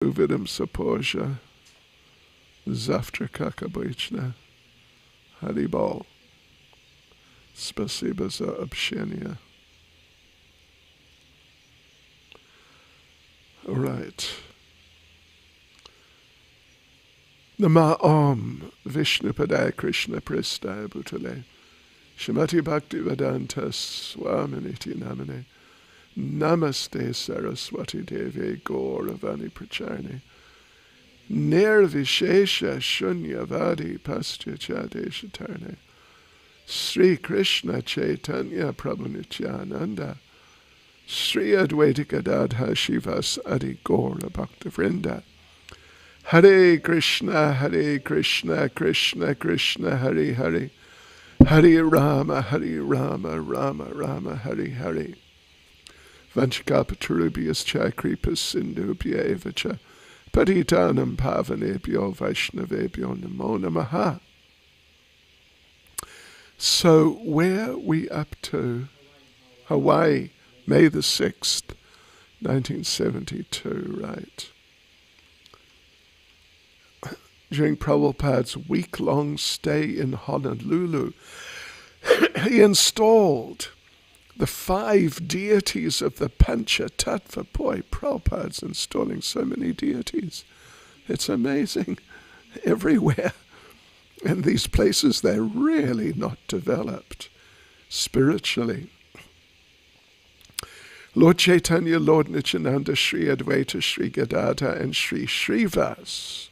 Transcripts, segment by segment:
Увидим се позже. Завтра, как обычно. Харибол. Спасибо за общение. All right. Nama Om Vishnupadaya Krishna Prestaya Bhutale Shrimati Bhaktivedanta Swaminiti Namane Namaste Saraswati Devi Gauravani Pracharne Nirvishesha Shunyavadi Paschachadeshatarne Sri Krishna Chaitanya Prabhu Nityananda Sri Advaita Gadadha Shivas Adi Gaura Bhakta Vrinda Hare Krishna, Krishna Krishna, Hare Hare, Hare Rama, Rama Rama, Hare Hare. Vanchakapatarubhyas cha kripas sindhubhya eva cha patitanam pavanebhyo vaishnavebhyo namo namaha. So where are we up to? Hawaii, May the 6th, 1972, right? During Prabhupada's week-long stay in Honolulu, he installed the 5 deities of the Panchatattva. Boy, Prabhupada's installing so many deities. It's amazing. Everywhere. And these places, they're really not developed spiritually. Lord Chaitanya, Lord Nityananda, Sri Advaita, Sri Gadadhar, and Sri Srivas.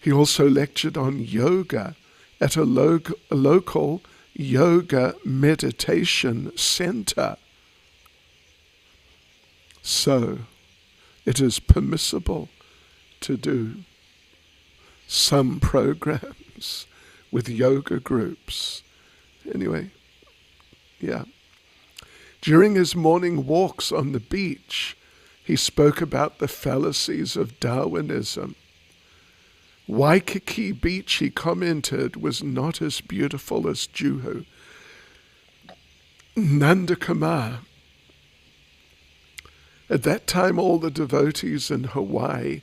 He also lectured on yoga at a local yoga meditation center. So, it is permissible to do some programs with yoga groups. Anyway, yeah. During his morning walks on the beach, he spoke about the fallacies of Darwinism. Waikiki Beach, he commented, was not as beautiful as Juhu. Nandakumar. At that time, all the devotees in Hawaii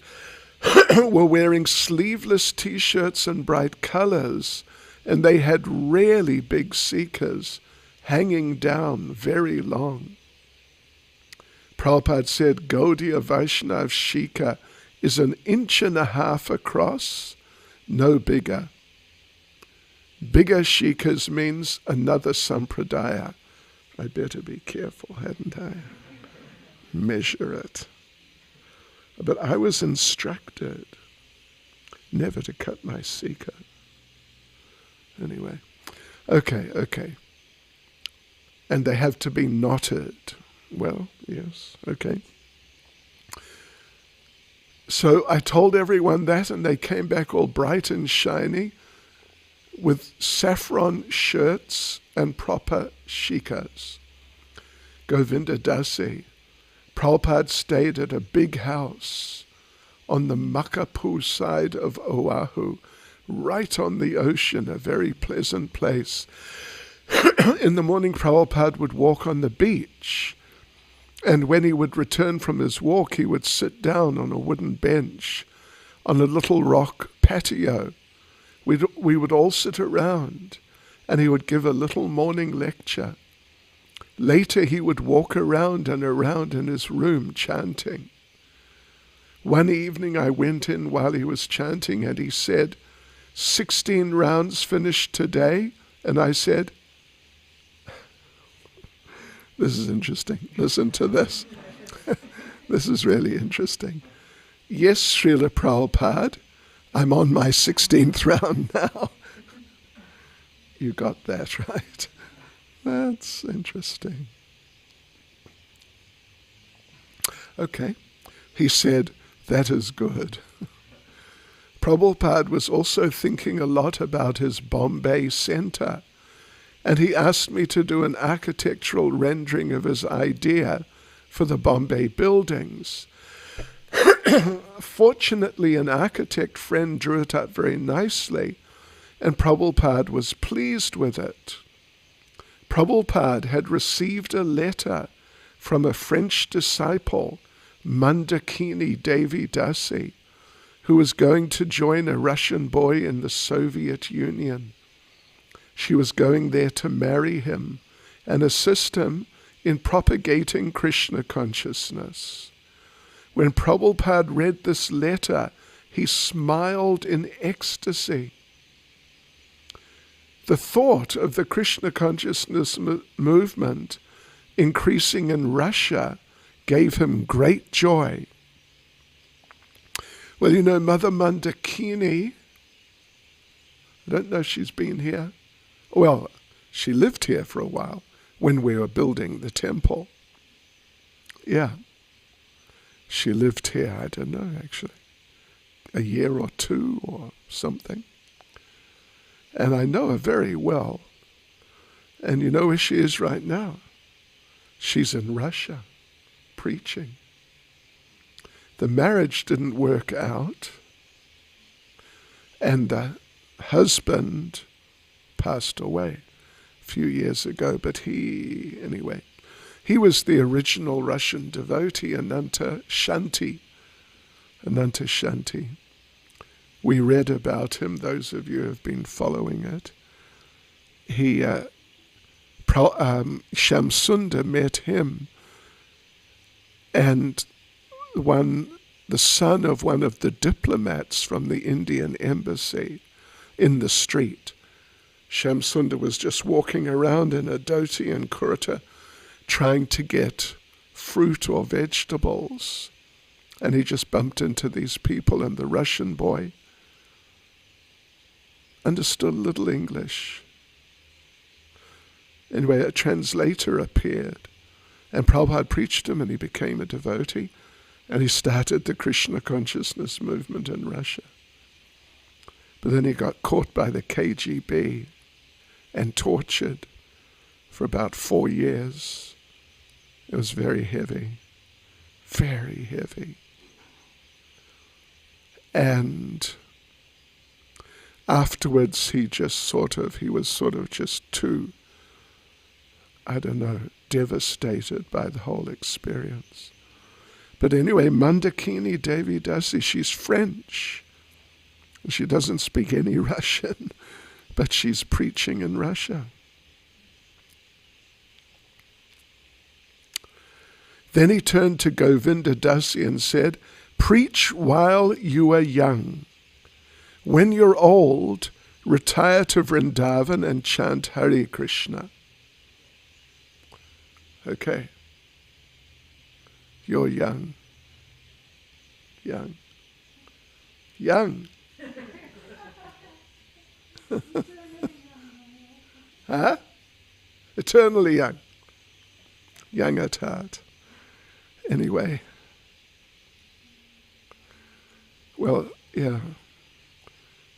were wearing sleeveless t-shirts and bright colors, and they had really big seekers hanging down very long. Prabhupada said, Gaudiya Vaishnav Shika is 1.5 inches across, no bigger. Bigger shikas means another sampradaya. I better be careful, hadn't I? Measure it. But I was instructed never to cut my sika. Anyway, okay. And they have to be knotted. Well, yes, okay. So I told everyone that, and they came back all bright and shiny with saffron shirts and proper shikas. Govinda Dasi, Prabhupada stayed at a big house on the Makapu side of Oahu, right on the ocean, a very pleasant place. In the morning, Prabhupada would walk on the beach, and when he would return from his walk, he would sit down on a wooden bench on a little rock patio. We would all sit around, and he would give a little morning lecture. Later, he would walk around and around in his room chanting. One evening, I went in while he was chanting, and he said, 16 rounds finished today? And I said, this is interesting. Listen to this. This is really interesting. Yes, Srila Prabhupada, I'm on my 16th round now. You got that right. That's interesting. Okay. He said, that is good. Prabhupada was also thinking a lot about his Bombay center, and he asked me to do an architectural rendering of his idea for the Bombay buildings. Fortunately, an architect friend drew it up very nicely, and Prabhupada was pleased with it. Prabhupada had received a letter from a French disciple Mandakini Devi Dasi, who was going to join a Russian boy in the Soviet Union. She was going there to marry him and assist him in propagating Krishna consciousness. When Prabhupada read this letter, he smiled in ecstasy. The thought of the Krishna consciousness movement increasing in Russia gave him great joy. Well, you know, Mother Mandakini, I don't know if she's been here. Well, she lived here for a while when we were building the temple. Yeah. She lived here, I don't know actually, a year or two or something. And I know her very well. And you know where she is right now? She's in Russia, preaching. The marriage didn't work out, and the husband passed away a few years ago, but he was the original Russian devotee, Ananta Shanti. We read about him, those of you who have been following it. Shamsunda met him, and the son of one of the diplomats from the Indian embassy in the street. Shamsunda was just walking around in a dhoti and kurta trying to get fruit or vegetables, and he just bumped into these people, and the Russian boy understood a little English. Anyway, a translator appeared, and Prabhupada preached him, and he became a devotee, and he started the Krishna consciousness movement in Russia. But then he got caught by the KGB and tortured for about 4 years. It was very heavy, very heavy. And afterwards he was sort of just too, devastated by the whole experience. But anyway, Mandakini Devi Dasi, she's French. She doesn't speak any Russian, but she's preaching in Russia. Then he turned to Govinda Dasi and said, "Preach while you are young. When you're old, retire to Vrindavan and chant Hare Krishna." Okay. You're young. Young. Huh? Eternally young. Young at heart. Anyway. Well, yeah.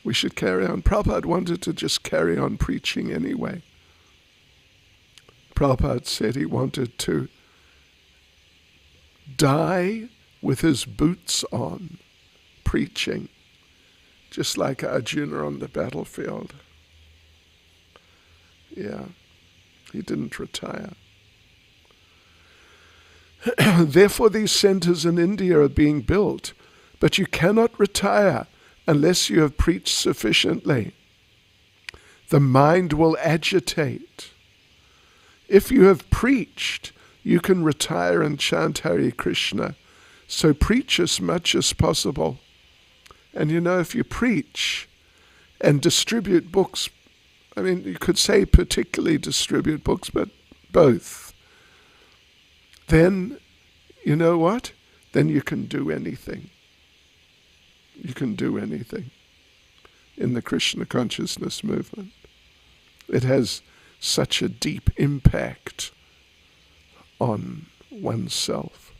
We should carry on. Prabhupada wanted to just carry on preaching anyway. Prabhupada said he wanted to die with his boots on, preaching, just like Arjuna on the battlefield. Yeah, he didn't retire. Therefore, these centers in India are being built, but you cannot retire unless you have preached sufficiently. The mind will agitate. If you have preached, you can retire and chant Hare Krishna. So preach as much as possible. And you know, if you preach and distribute books, you could say particularly distribute books, but both, then, you know what? Then you can do anything. You can do anything in the Krishna consciousness movement. It has such a deep impact on oneself.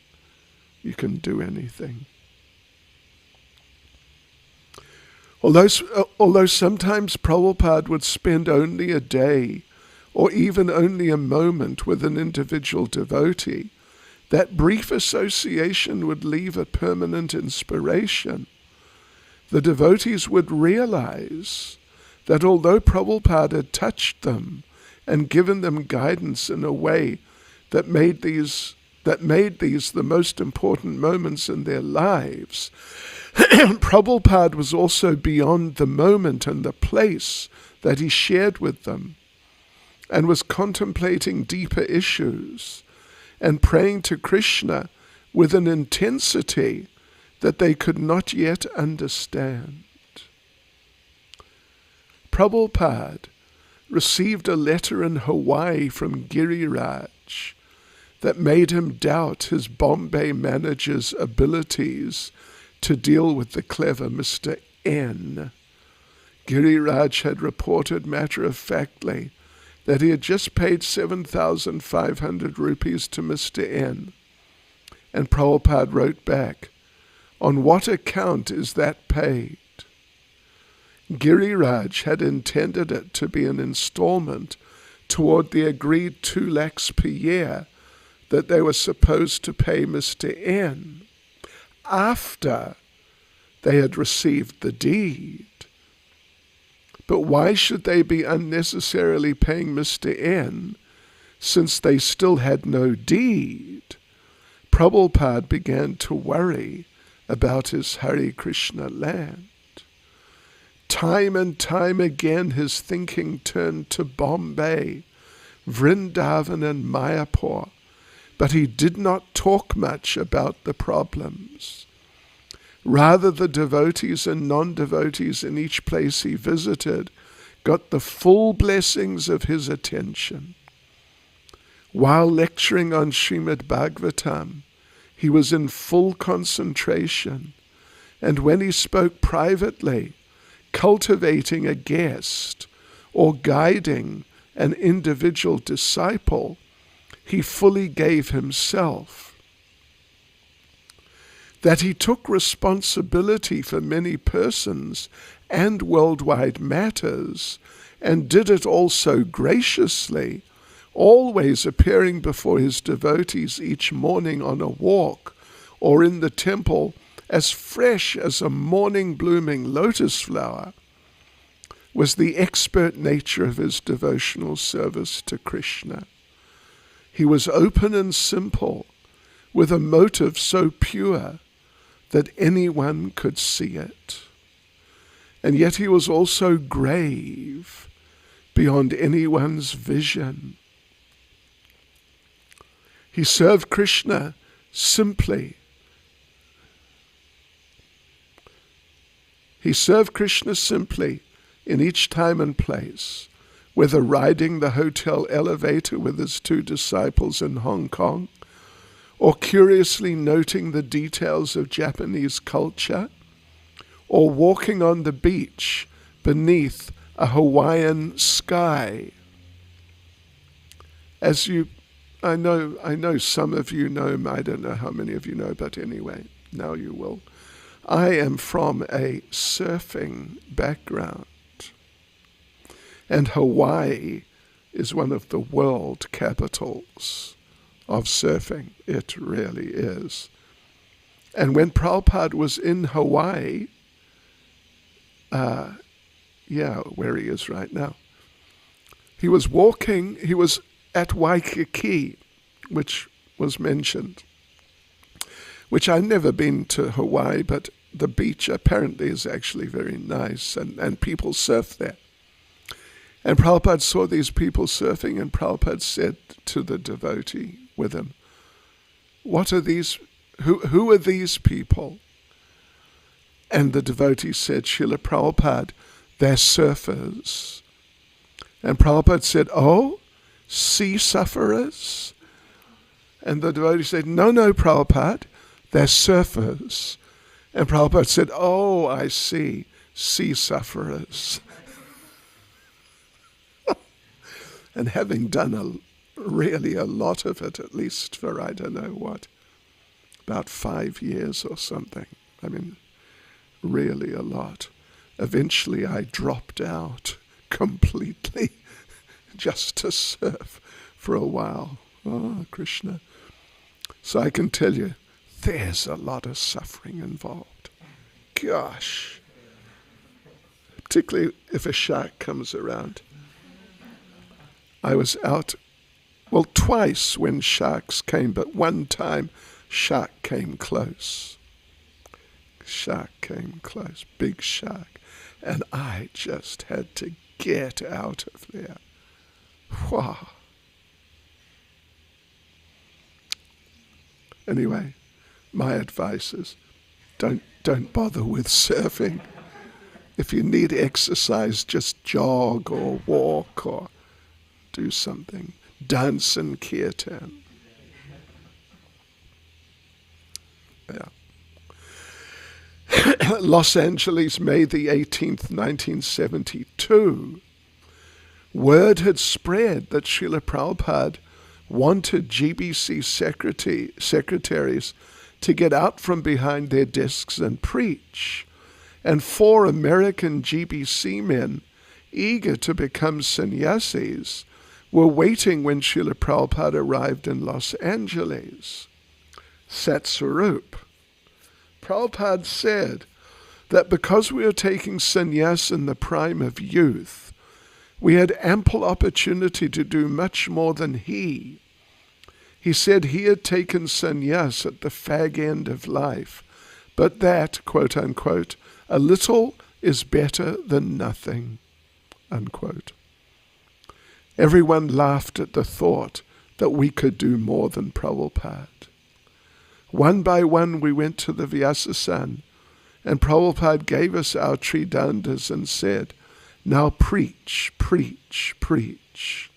You can do anything. Although sometimes Prabhupada would spend only a day or even only a moment with an individual devotee, that brief association would leave a permanent inspiration. The devotees would realize that although Prabhupada had touched them and given them guidance in a way that made these that made these the most important moments in their lives, Prabhupada was also beyond the moment and the place that he shared with them, and was contemplating deeper issues and praying to Krishna with an intensity that they could not yet understand. Prabhupada received a letter in Hawaii from Giriraj that made him doubt his Bombay manager's abilities to deal with the clever Mr. N. Giriraj had reported matter-of-factly that he had just paid 7,500 rupees to Mr. N. And Prabhupada wrote back, "On what account is that paid?" Giriraj had intended it to be an installment toward the agreed 2 lakhs per year that they were supposed to pay Mr. N after they had received the deed. But why should they be unnecessarily paying Mr. N since they still had no deed? Prabhupada began to worry about his Hare Krishna land. Time and time again his thinking turned to Bombay, Vrindavan and Mayapur, but he did not talk much about the problems. Rather, the devotees and non-devotees in each place he visited got the full blessings of his attention. While lecturing on Srimad Bhagavatam, he was in full concentration, and when he spoke privately, cultivating a guest or guiding an individual disciple, he fully gave himself. That he took responsibility for many persons and worldwide matters, and did it also graciously, always appearing before his devotees each morning on a walk or in the temple as fresh as a morning blooming lotus flower, was the expert nature of his devotional service to Krishna. He was open and simple, with a motive so pure that anyone could see it. And yet he was also grave beyond anyone's vision. He served Krishna simply. He served Krishna simply in each time and place, whether riding the hotel elevator with his 2 disciples in Hong Kong, or curiously noting the details of Japanese culture, or walking on the beach beneath a Hawaiian sky. I know some of you know, I don't know how many of you know, but anyway, now you will. I am from a surfing background, and Hawaii is one of the world capitals of surfing. It really is. And when Prabhupada was in Hawaii, where he is right now, he was at Waikiki, which was mentioned, which I've never been to Hawaii, but the beach apparently is actually very nice, and people surf there. And Prabhupada saw these people surfing, and Prabhupada said to the devotee with him, "What are these? Who are these people?" And the devotee said, "Srila Prabhupada, they're surfers." And Prabhupada said, "Oh, sea sufferers?" And the devotee said, No, Prabhupada, they're surfers." And Prabhupada said, "Oh, I see, sea sufferers." And having done really a lot of it, at least for I don't know what, about 5 years or something. I mean, really a lot. Eventually I dropped out completely just to surf for a while. Oh, Krishna. So I can tell you, there's a lot of suffering involved. Gosh. Particularly if a shark comes around. I was out Well, twice when sharks came, but one time shark came close. Shark came close, big shark. And I just had to get out of there. Wow. Anyway, my advice is don't bother with surfing. If you need exercise, just jog or walk or do something. Dance in kirtan. Yeah. Los Angeles, May the 18th, 1972. Word had spread that Srila Prabhupada wanted GBC secretaries to get out from behind their desks and preach. And 4 American GBC men, eager to become sannyasis, were waiting when Srila Prabhupada arrived in Los Angeles. Satsarup. Prabhupada said that because we are taking sannyas in the prime of youth, we had ample opportunity to do much more than he. He said he had taken sannyas at the fag end of life, but that, quote unquote, a little is better than nothing, unquote. Everyone laughed at the thought that we could do more than Prabhupada. One by one we went to the Vyasasan, and Prabhupada gave us our Tridandas and said, now preach, preach, preach.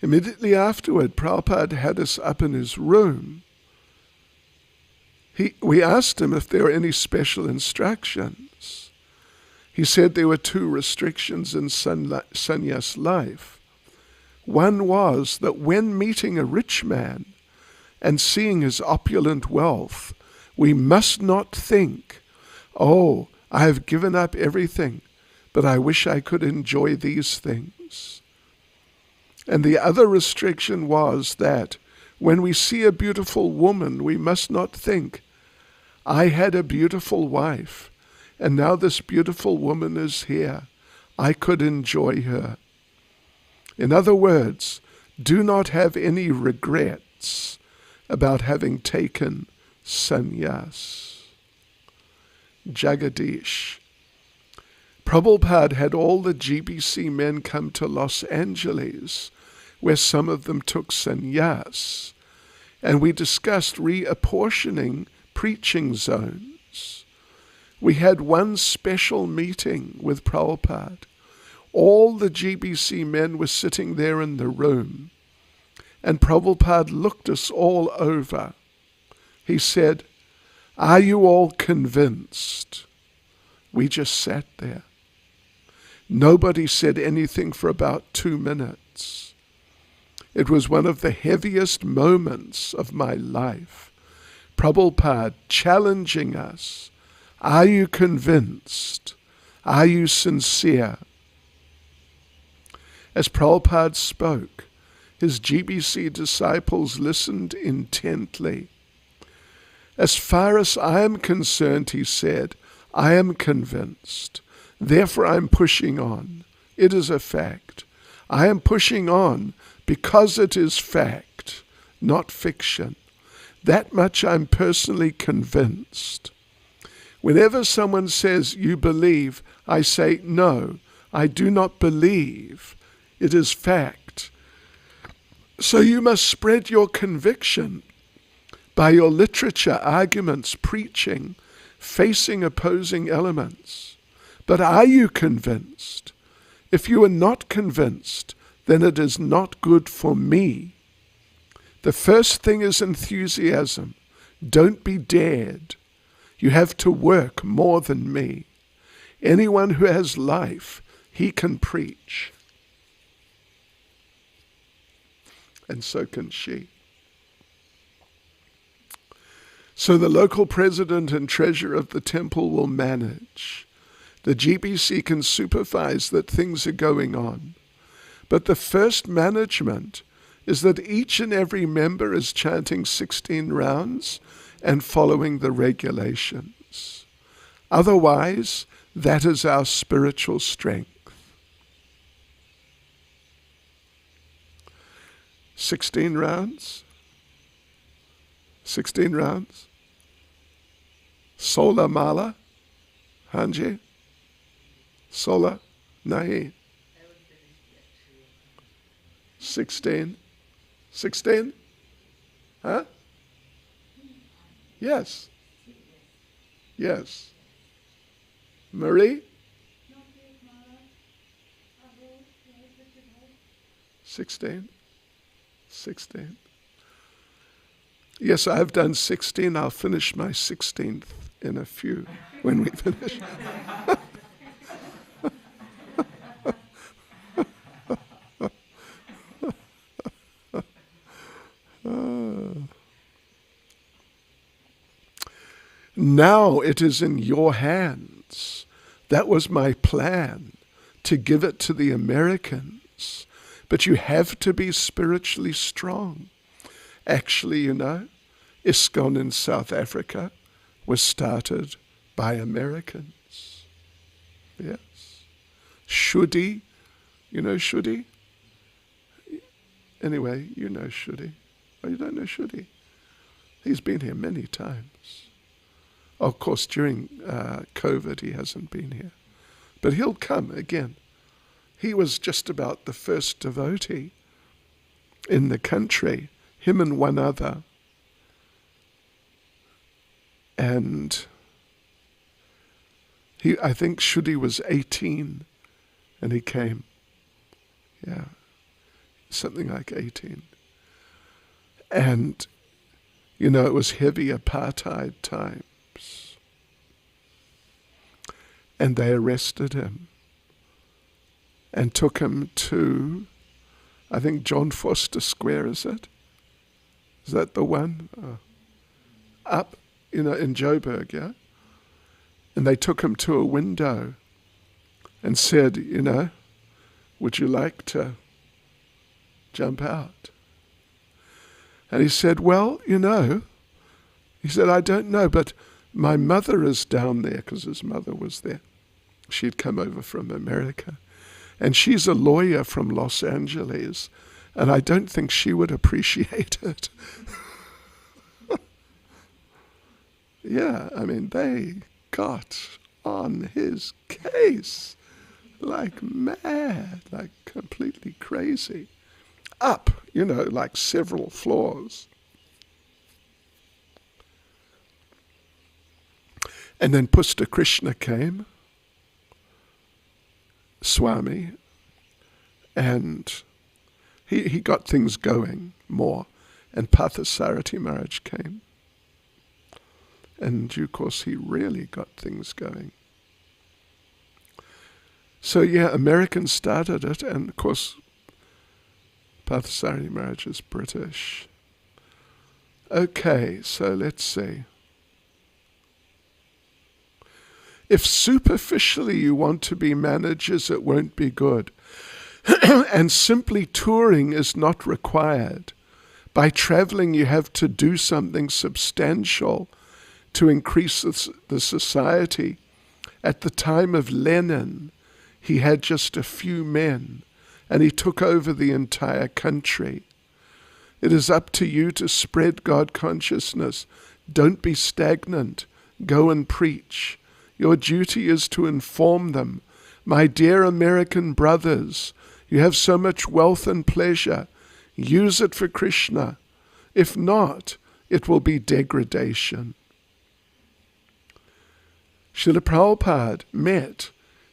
Immediately afterward, Prabhupada had us up in his room. We asked him if there were any special instructions. He said there were 2 restrictions in sannyas life. One was that when meeting a rich man and seeing his opulent wealth, we must not think, oh, I have given up everything, but I wish I could enjoy these things. And the other restriction was that when we see a beautiful woman, we must not think, I had a beautiful wife, and now this beautiful woman is here. I could enjoy her. In other words, do not have any regrets about having taken sannyas. Jagadish. Prabhupada had all the GBC men come to Los Angeles, where some of them took sannyas, and we discussed reapportioning preaching zones. We had one special meeting with Prabhupada. All the GBC men were sitting there in the room, and Prabhupada looked us all over. He said, are you all convinced? We just sat there. Nobody said anything for about 2 minutes. It was one of the heaviest moments of my life. Prabhupada challenging us. Are you convinced? Are you sincere? As Prabhupada spoke, his GBC disciples listened intently. As far as I am concerned, he said, I am convinced. Therefore I am pushing on. It is a fact. I am pushing on because it is fact, not fiction. That much I'm personally convinced. Whenever someone says, you believe, I say, no, I do not believe. It is fact. So you must spread your conviction by your literature, arguments, preaching, facing opposing elements. But are you convinced? If you are not convinced, then it is not good for me. The first thing is enthusiasm. Don't be dared. You have to work more than me. Anyone who has life, he can preach. And so can she. So the local president and treasurer of the temple will manage. The GBC can supervise that things are going on. But the first management is that each and every member is chanting 16 rounds and following the regulations. Otherwise, that is our spiritual strength. 16 rounds? 16 rounds? Sola mala? Hanji? Sola? Nahi? 16? 16? Huh? Yes. Yes. Marie? 16? 16. Yes, I've done 16. I'll finish my 16th in a few when we finish. Now it is in your hands. That was my plan, to give it to the Americans. But you have to be spiritually strong. Actually, ISKCON in South Africa was started by Americans. Yes. Shuddhi, you know Shuddhi? Anyway, you know Shuddhi. Oh, you don't know Shuddhi? He's been here many times. Of course, during COVID, he hasn't been here. But he'll come again. He was just about the first devotee in the country, him and one other. And I think Shuddhi was 18 and he came. Yeah, something like 18. And, it was heavy apartheid times. And they arrested him and took him to, I think, John Foster Square, is it? Is that the one? Up, in Joburg, yeah? And they took him to a window and said, would you like to jump out? And he said, well, he said, I don't know, but my mother is down there, because his mother was there. She'd come over from America. And she's a lawyer from Los Angeles, and I don't think she would appreciate it. Yeah, they got on his case like mad, like completely crazy. Up, like several floors. And then Pusta Krishna came, Swami, and he got things going more. And Parthasarathi Maharaj came. And in due course, he really got things going. So Americans started it, and of course, Parthasarathi Maharaj is British. Okay, so let's see. If superficially you want to be managers, it won't be good. And simply touring is not required. By traveling, you have to do something substantial to increase the society. At the time of Lenin, he had just a few men, and he took over the entire country. It is up to you to spread God consciousness. Don't be stagnant. Go and preach. Your duty is to inform them. My dear American brothers, you have so much wealth and pleasure. Use it for Krishna. If not, it will be degradation. Srila Prabhupada met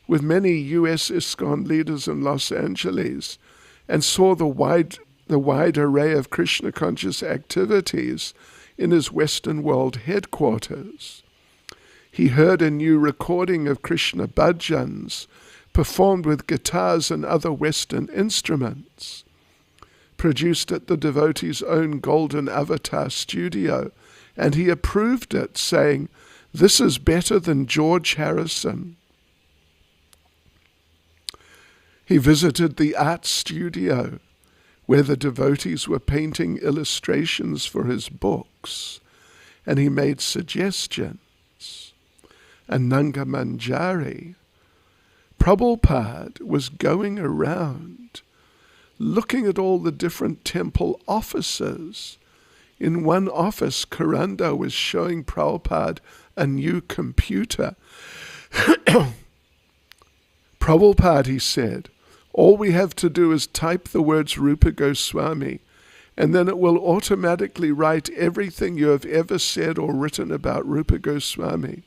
with many U.S. ISKCON leaders in Los Angeles and saw the wide array of Krishna conscious activities in his Western world headquarters. He heard a new recording of Krishna bhajans performed with guitars and other Western instruments, produced at the devotee's own Golden Avatar studio, and he approved it, saying, "This is better than George Harrison." He visited the art studio where the devotees were painting illustrations for his books, and he made suggestions. And Nanga Manjari, Prabhupada was going around looking at all the different temple offices. In one office, Karanda was showing Prabhupada a new computer. Prabhupada, he said, all we have to do is type the words Rupa Goswami, and then it will automatically write everything you have ever said or written about Rupa Goswami.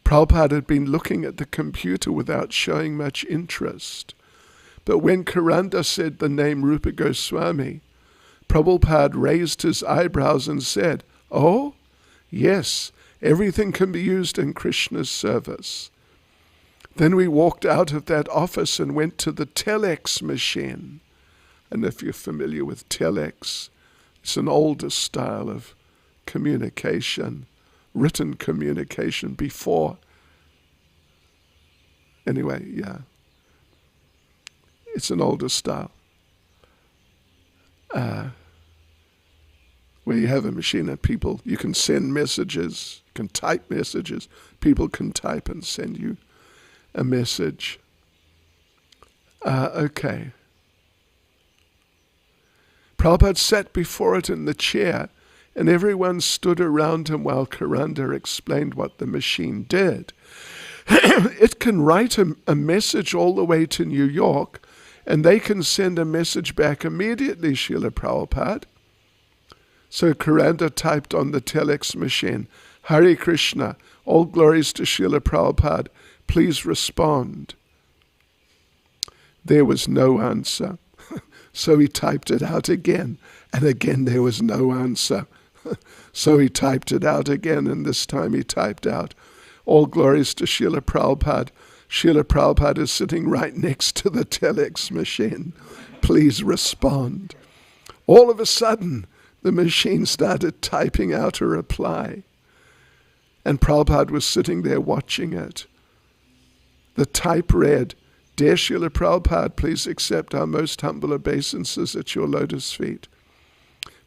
Prabhupada had been looking at the computer without showing much interest. But when Karanda said the name Rupa Goswami, Prabhupada raised his eyebrows and said, "Oh, yes, everything can be used in Krishna's service." Then we walked out of that office and went to the telex machine. And if you're familiar with telex, it's an older style of communication, written communication before. Anyway, yeah. It's an older style. Where you have a machine and people, you can send messages, you can type messages, people can type and send you a message. Okay. Prabhupada sat before it in the chair, and everyone stood around him while Karanda explained what the machine did. It can write a message all the way to New York, and they can send a message back immediately, Srila Prabhupada. So Karanda typed on the telex machine, "Hare Krishna, all glories to Srila Prabhupada, please respond." There was no answer. So he typed it out again, and again there was no answer. So he typed it out again, and this time he typed out, "All glories to Srila Prabhupada. Srila Prabhupada is sitting right next to the telex machine. Please respond." All of a sudden, the machine started typing out a reply. And Prabhupada was sitting there watching it. The type read, "Dear Srila Prabhupada, please accept our most humble obeisances at your lotus feet.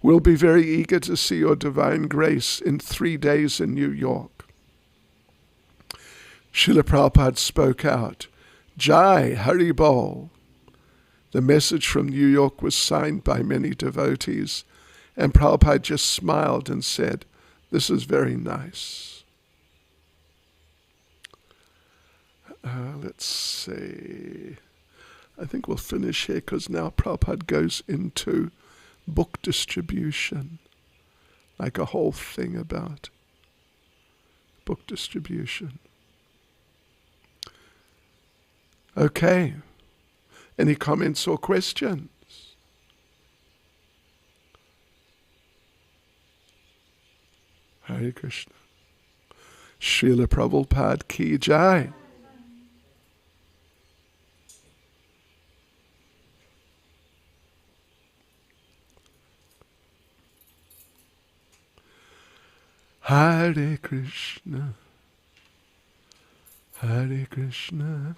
We'll be very eager to see your divine grace in 3 days in New York." Srila Prabhupada spoke out, "Jai Hari Bol." The message from New York was signed by many devotees, and Prabhupada just smiled and said, "This is very nice." Let's see. I think we'll finish here because now Prabhupada goes into book distribution, like a whole thing about book distribution. Okay. Any comments or questions? Hare Krishna. Srila Prabhupada ki jai. Hare Krishna, Hare Krishna,